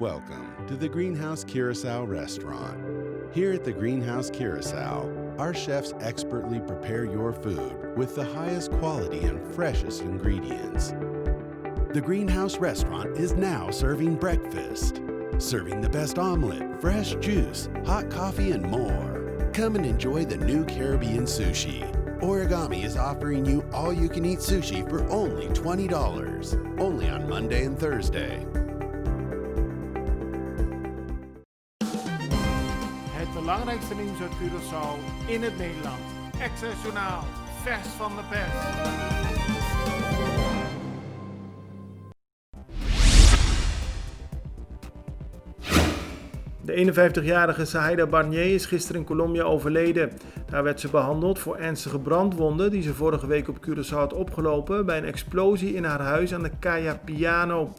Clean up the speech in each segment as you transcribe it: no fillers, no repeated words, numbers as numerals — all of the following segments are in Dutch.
Welcome to the Greenhouse Curacao restaurant. Here at the Greenhouse Curacao, our chefs expertly prepare your food with the highest quality and freshest ingredients. The Greenhouse restaurant is now serving breakfast, serving the best omelet, fresh juice, hot coffee, and more. Come and enjoy the new Caribbean sushi. Origami is offering you all-you-can-eat sushi for only $20, only on Monday and Thursday. Het belangrijkste nieuws uit Curaçao in het Nederland. Extra Journaal, vers van de pers. De 51-jarige Zahida Barnier is gisteren in Colombia overleden. Daar werd ze behandeld voor ernstige brandwonden die ze vorige week op Curaçao had opgelopen bij een explosie in haar huis aan de Calle Piano.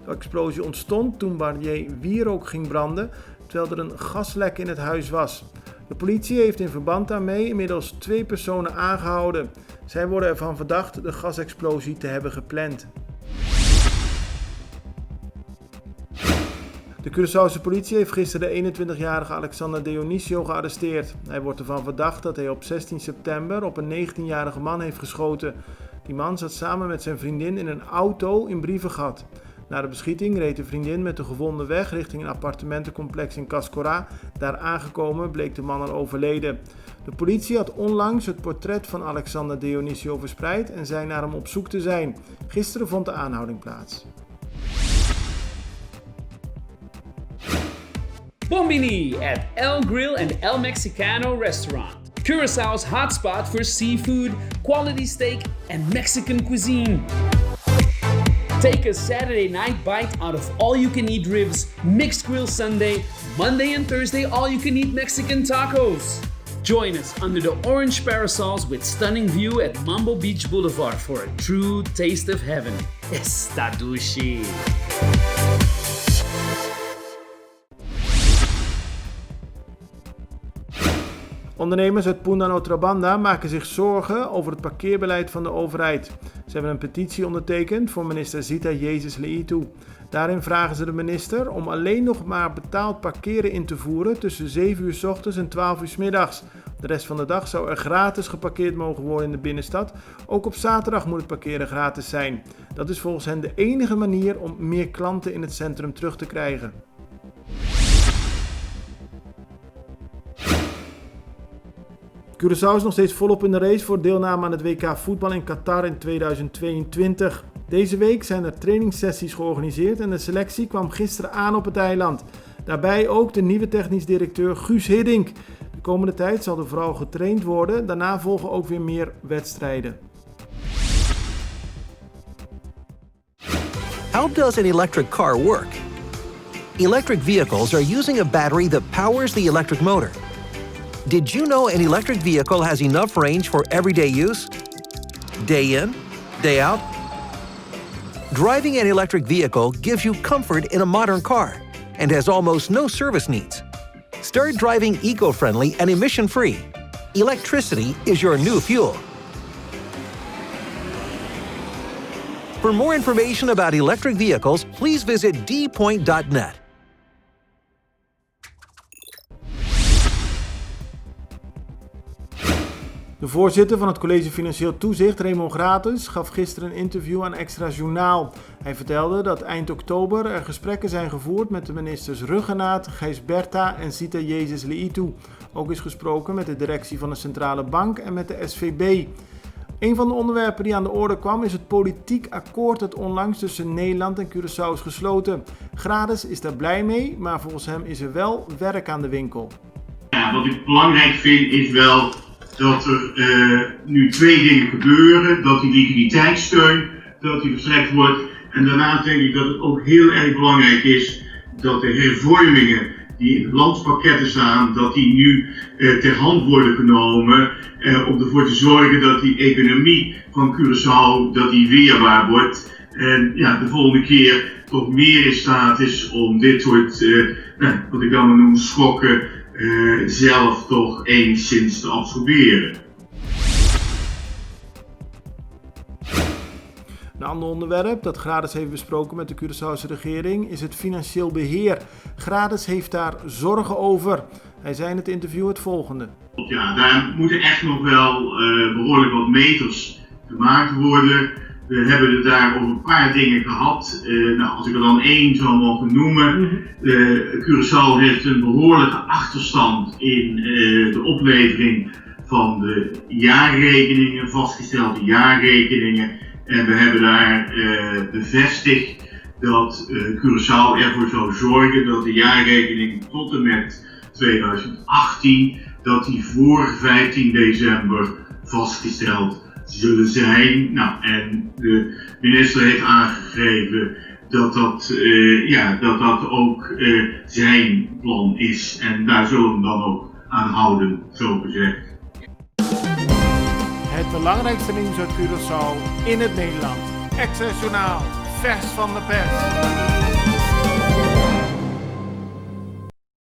De explosie ontstond toen Barnier wierook ging branden, terwijl er een gaslek in het huis was. De politie heeft in verband daarmee inmiddels 2 personen aangehouden. Zij worden ervan verdacht de gasexplosie te hebben gepland. De Curaçaose politie heeft gisteren de 21-jarige Alexander Dionisio gearresteerd. Hij wordt ervan verdacht dat hij op 16 september op een 19-jarige man heeft geschoten. Die man zat samen met zijn vriendin in een auto in Brievengat. Na de beschieting reed de vriendin met de gewonde weg richting een appartementencomplex in Cascora. Daar aangekomen bleek de man al overleden. De politie had onlangs het portret van Alexander Dionisio verspreid en zei naar hem op zoek te zijn. Gisteren vond de aanhouding plaats. Bombini at El Grill and El Mexicano restaurant. Curaçao's hotspot for seafood, quality steak, and Mexican cuisine. Take a Saturday night bite out of all-you-can-eat ribs, mixed grill Sunday, Monday and Thursday all-you-can-eat Mexican tacos. Join us under the orange parasols with stunning view at Mambo Beach Boulevard for a true taste of heaven. Estadushi. Ondernemers uit Punta Notra Banda maken zich zorgen over het parkeerbeleid van de overheid. Ze hebben een petitie ondertekend voor minister Zita Jezus Leitu. Daarin vragen ze de minister om alleen nog maar betaald parkeren in te voeren tussen 7 uur 's ochtends en 12 uur 's middags. De rest van de dag zou er gratis geparkeerd mogen worden in de binnenstad. Ook op zaterdag moet het parkeren gratis zijn. Dat is volgens hen de enige manier om meer klanten in het centrum terug te krijgen. Curaçao is nog steeds volop in de race voor deelname aan het WK voetbal in Qatar in 2022. Deze week zijn er trainingssessies georganiseerd en de selectie kwam gisteren aan op het eiland. Daarbij ook de nieuwe technisch directeur Guus Hiddink. De komende tijd zal er vooral getraind worden, daarna volgen ook weer meer wedstrijden. How does an electric car work? Electric vehicles are using a battery that powers the electric motor. Did you know an electric vehicle has enough range for everyday use? Day in, day out? Driving an electric vehicle gives you comfort in a modern car and has almost no service needs. Start driving eco-friendly and emission-free. Electricity is your new fuel. For more information about electric vehicles, please visit dpoint.net. De voorzitter van het College Financieel Toezicht, Raymond Gratus, gaf gisteren een interview aan Extra Journaal. Hij vertelde dat eind oktober er gesprekken zijn gevoerd met de ministers Ruggenaat, Gijsberta en Zita Jezus Leitu. Ook is gesproken met de directie van de Centrale Bank en met de SVB. Een van de onderwerpen die aan de orde kwam is het politiek akkoord dat onlangs tussen Nederland en Curaçao is gesloten. Gratus is daar blij mee, maar volgens hem is er wel werk aan de winkel. Ja, wat ik belangrijk vind is wel dat er nu 2 dingen gebeuren. Dat die liquiditeitssteun, dat die verstrekt wordt. En daarnaast denk ik dat het ook heel erg belangrijk is dat de hervormingen die in de landspakketten staan, dat die nu ter hand worden genomen. Om ervoor te zorgen dat die economie van Curaçao dat die weerbaar wordt. En ja, de volgende keer toch meer in staat is om dit soort, wat ik dan maar noem, schokken zelf toch enigszins te absorberen. Een ander onderwerp dat Gradus heeft besproken met de Curaçaose regering is het financieel beheer. Gradus heeft daar zorgen over. Hij zei in het interview het volgende. Ja, daar moeten echt nog wel behoorlijk wat meters gemaakt worden. We hebben het daar over een paar dingen gehad. Als ik er dan één zou mogen noemen. Curaçao heeft een behoorlijke achterstand in de oplevering van de jaarrekeningen, vastgestelde jaarrekeningen. En we hebben daar bevestigd dat Curaçao ervoor zou zorgen dat de jaarrekening tot en met 2018, dat die voor 15 december vastgesteld zullen zijn. Nou, en de minister heeft aangegeven dat dat ook zijn plan is. En daar zullen we hem dan ook aan houden, zo gezegd. Het belangrijkste nieuws uit Curaçao in het Nederland. Extra Journaal, vers van de pers.